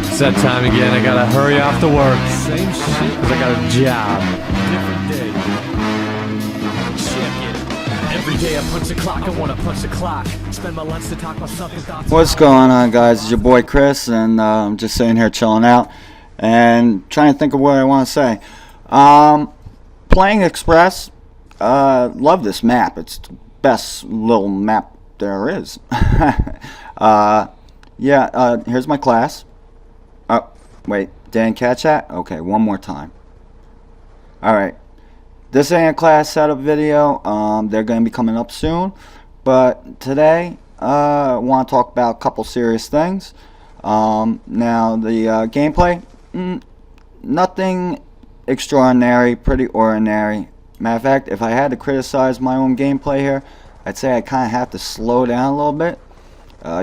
It's that time again. I gotta hurry off to work. Same shit, cause I got a job. Different day. Check it. Every day I punch the clock. I wanna punch the clock. Spend my lunch to talk about something. Thoughts. What's going on, guys? It's your boy Chris, and I'm just sitting here chilling out and trying to think of what I want to say. Playing Express. Love this map. It's the best little map there is. Here's my class. Oh, wait, didn't catch that? Okay, one more time. Alright, this ain't a class setup video. They're going to be coming up soon. But today, I want to talk about a couple serious things. Now, the gameplay, nothing extraordinary, pretty ordinary. Matter of fact, if I had to criticize my own gameplay here, I'd say I kind of have to slow down a little bit,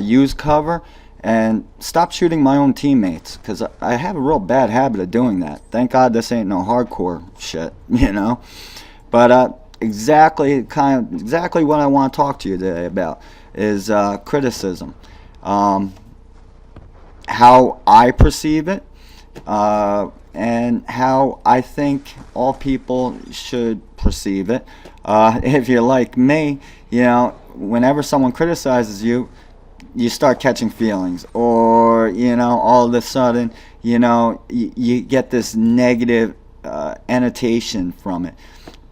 use cover, and stop shooting my own teammates, because I have a real bad habit of doing that. Thank God this ain't no hardcore shit, you know. But exactly what I want to talk to you today about is criticism, how I perceive it, and how I think all people should perceive it. If you're like me, you know, whenever someone criticizes you, you start catching feelings, or, you know, all of a sudden, you know, you get this negative annotation from it.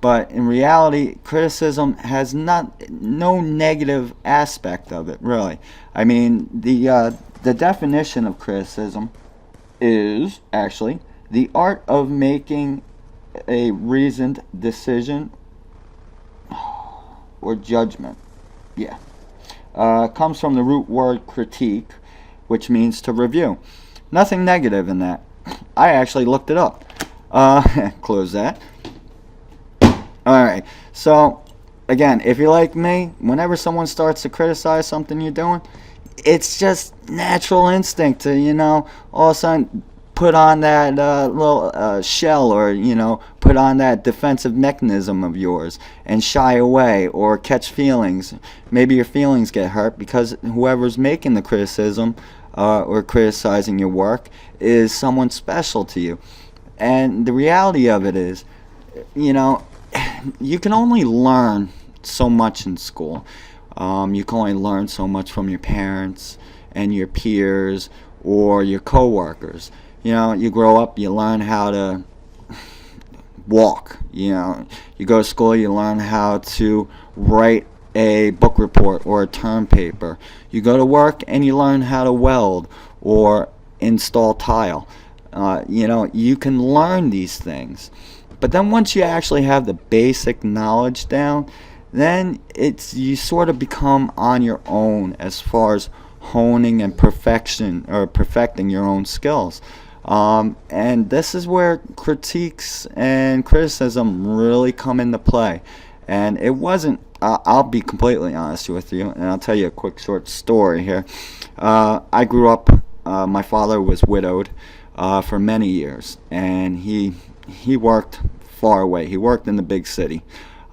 But in reality, criticism has no negative aspect of it, really. I mean, the definition of criticism is actually the art of making a reasoned decision or judgment. Yeah. Comes from the root word critique, which means to review. Nothing negative in that. I actually looked it up. Close that. Alright, so again, if you're like me, whenever someone starts to criticize something you're doing, it's just natural instinct to, you know, all of a sudden put on that little shell, or, you know, put on that defensive mechanism of yours and shy away or catch feelings. Maybe your feelings get hurt because whoever's making the criticism or criticizing your work is someone special to you. And the reality of it is, you know, you can only learn so much in school. You can only learn so much from your parents and your peers or your co-workers. You know, you grow up, you learn how to walk. You know, you go to school, you learn how to write a book report or a term paper. You go to work and you learn how to weld or install tile. You know, you can learn these things. But then once you actually have the basic knowledge down, then you sort of become on your own as far as honing and perfecting your own skills. And this is where critiques and criticism really come into play. And it wasn't, I'll be completely honest with you, and I'll tell you a quick short story here. I grew up, my father was widowed for many years, and he worked far away. He worked in the big city.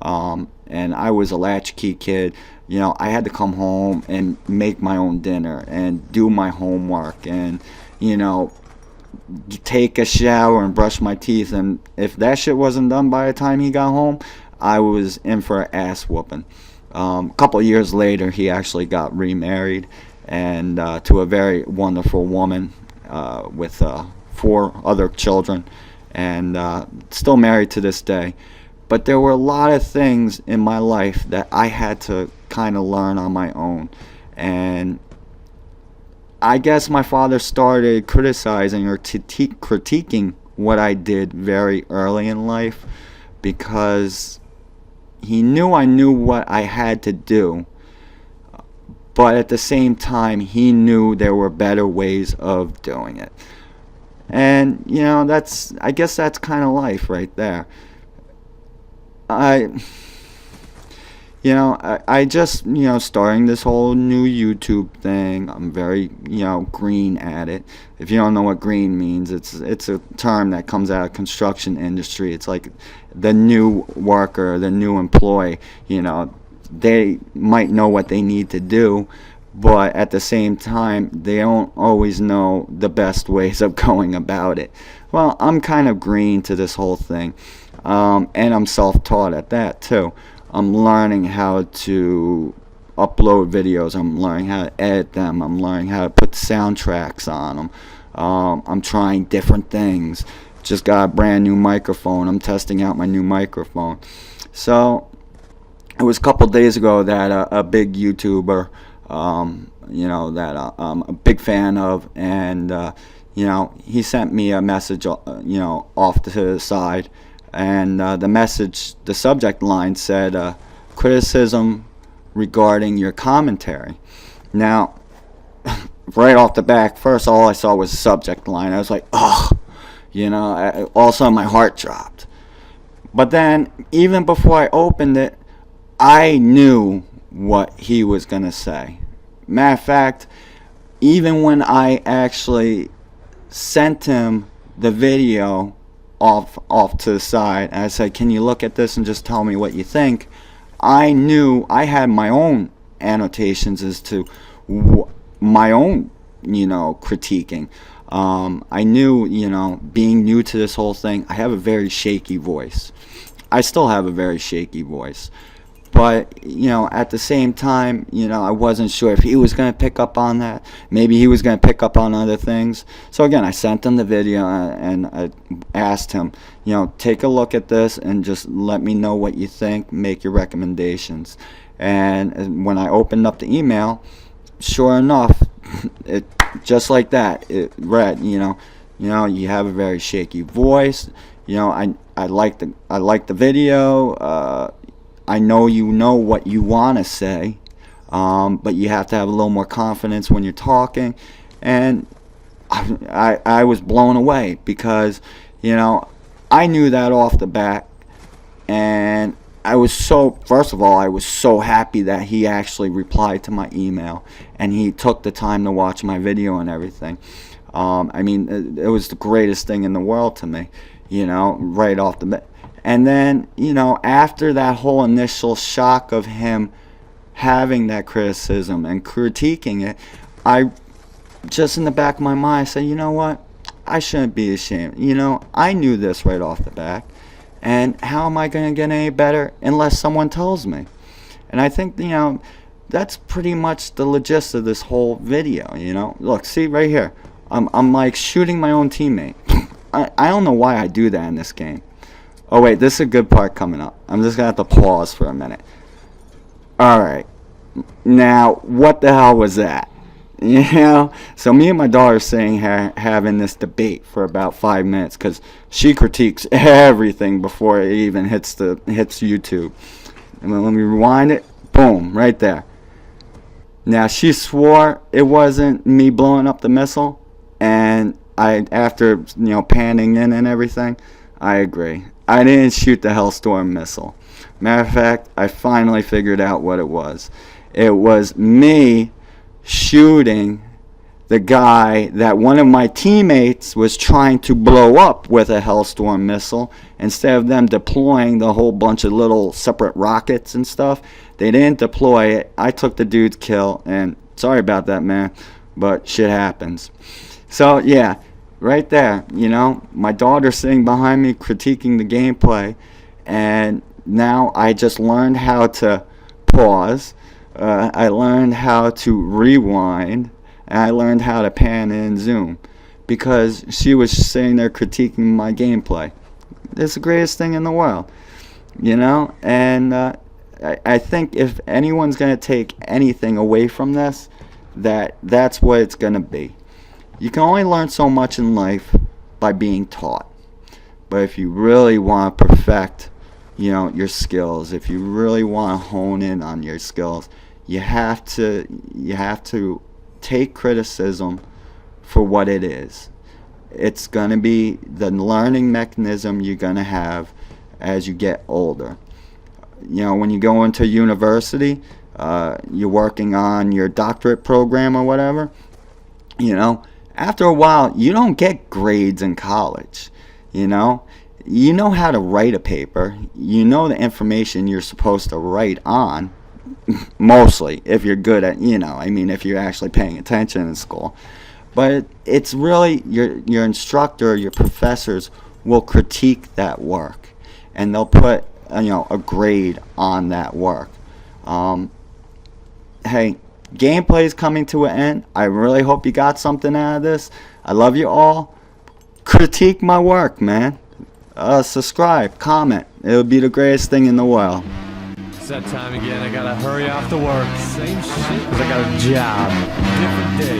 And I was a latchkey kid. You know, I had to come home and make my own dinner and do my homework and, you know, take a shower and brush my teeth. And if that shit wasn't done by the time he got home, I was in for an ass whooping. A couple of years later, he actually got remarried and to a very wonderful woman with 4 other children, and still married to this day. But there were a lot of things in my life that I had to kind of learn on my own. And I guess my father started criticizing or critiquing what I did very early in life, because he knew I knew what I had to do. But at the same time, he knew there were better ways of doing it. And, you know, I guess that's kind of life right there. I just, you know, starting this whole new YouTube thing. I'm very, you know, green at it. If you don't know what green means, it's a term that comes out of construction industry. It's like the new worker, the new employee. You know, they might know what they need to do, but at the same time, they don't always know the best ways of going about it. Well, I'm kind of green to this whole thing, and I'm self-taught at that too. I'm learning how to upload videos. I'm learning how to edit them. I'm learning how to put soundtracks on them. I'm trying different things. Just got a brand new microphone. I'm testing out my new microphone. So it was a couple days ago that a big YouTuber, that I'm a big fan of, and he sent me a message, off to the side, and the subject line said, criticism regarding your commentary. Now, right off the back, first all I saw was the subject line. I was like, oh, all of a sudden my heart dropped. But then, even before I opened it, I knew what he was going to say. Matter of fact, even when I actually sent him the video off to the side, and I said, can you look at this and just tell me what you think, I knew I had my own annotations as to my own, critiquing. I knew, being new to this whole thing, I have a very shaky voice. I still have a very shaky voice. But, at the same time, I wasn't sure if he was going to pick up on that. Maybe he was going to pick up on other things. So, again, I sent him the video and I asked him, take a look at this and just let me know what you think. Make your recommendations. And when I opened up the email, sure enough, it just like that, it read, you have a very shaky voice. I like the video. I know what you want to say, but you have to have a little more confidence when you're talking. And I was blown away because, I knew that off the bat. And first of all, I was so happy that he actually replied to my email and he took the time to watch my video and everything. It was the greatest thing in the world to me, right off the bat. And then, after that whole initial shock of him having that criticism and critiquing it, I just in the back of my mind, I said, you know what? I shouldn't be ashamed. I knew this right off the bat. And how am I going to get any better unless someone tells me? And I think, that's pretty much the gist of this whole video, Look, see right here. I'm like shooting my own teammate. I don't know why I do that in this game. Oh wait, this is a good part coming up. I'm just going to have to pause for a minute. Alright. Now, what the hell was that? So me and my daughter are sitting here having this debate for about 5 minutes because she critiques everything before it even hits YouTube. And then let me rewind it. Boom, right there. Now, she swore it wasn't me blowing up the missile. And after, panning in and everything, I agree. I didn't shoot the Hellstorm missile. Matter of fact, I finally figured out what it was. It was me shooting the guy that one of my teammates was trying to blow up with a Hellstorm missile. Instead of them deploying the whole bunch of little separate rockets and stuff, they didn't deploy it. I took the dude's kill, and sorry about that, man, but shit happens. So, yeah. Right there, my daughter's sitting behind me critiquing the gameplay, and now I just learned how to pause, I learned how to rewind, and I learned how to pan and zoom, because she was sitting there critiquing my gameplay. It's the greatest thing in the world, and I think if anyone's going to take anything away from this, that's what it's going to be. You can only learn so much in life by being taught. But if you really want to perfect, your skills, if you really want to hone in on your skills, you have to take criticism for what it is. It's going to be the learning mechanism you're going to have as you get older. When you go into university, you're working on your doctorate program or whatever, after a while, you don't get grades in college, You know how to write a paper. You know the information you're supposed to write on, Mostly, if you're good at, I mean, if you're actually paying attention in school. But it's really your instructor, your professors will critique that work, and they'll put a grade on that work. Hey, gameplay is coming to an end. I really hope you got something out of this. I love you all. Critique my work, man. Subscribe, comment. It would be the greatest thing in the world. It's that time again, I gotta hurry off to work. Same shit, cause I got a job. Different day.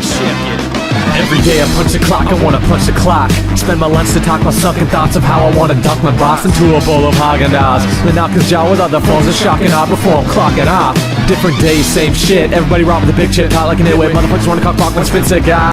Check it. Every day I punch the clock, I wanna punch the clock. Spend my lunch to talk my sunken thoughts of how I wanna dunk my boss into a bowl of Haagen-Dazs. Then knock his jaw with other phones and shocking off before I'm clocking off. Different days, same shit. Everybody robbing the big chip, hot like an airway. Motherfuckers wanna cock block when spin cigar.